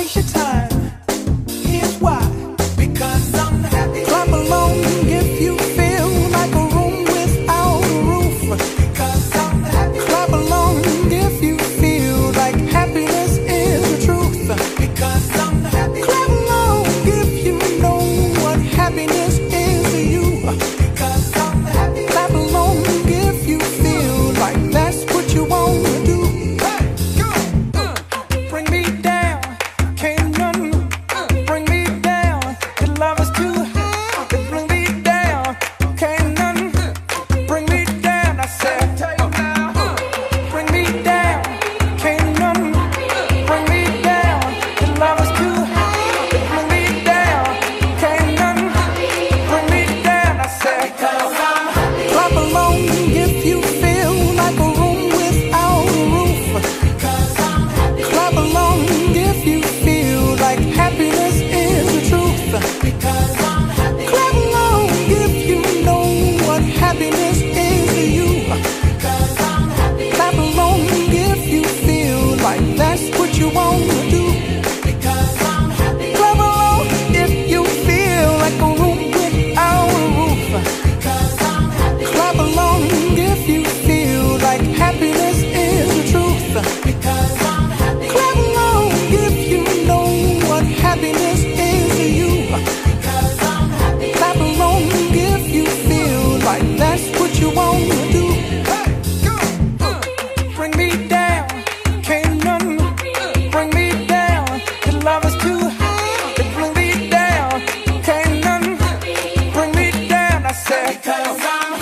waste your time. Here's why. Because I'm happy. Clap along if you feel like a room without a roof. Because I'm happy. Clap along if you feel like happiness is the truth. Because I'm happy. Clap along if you know what happiness is to you. Because I'm happy. Clap along if you feel like that's what you want to do. Bring me down, can't none bring me down. Your love is too high to bring me down. Can't none bring me down. I said, bring me down, can't none bring me down. Your love is too high to bring me down. Can't none bring me down. I said, clap along if you feel like a room without a roof. Clap along if you feel like happiness is the truth. Because I'm happy. Clap along if you know what happiness is to you. Because I'm happy. Clap along if you feel like that's what you want to do. Because I'm happy. Clap along if you feel like a room without a roof. Because I'm happy. Clap along if you feel like happiness is the truth. Because I'm happy. Clap along if you know what happiness is to you. Because I'm happy. Clap along if you feel like that's what you want to do. Bring me down, can't none bring me down. Your love is too high to bring me down. Can't none bring me down. I said, because I'm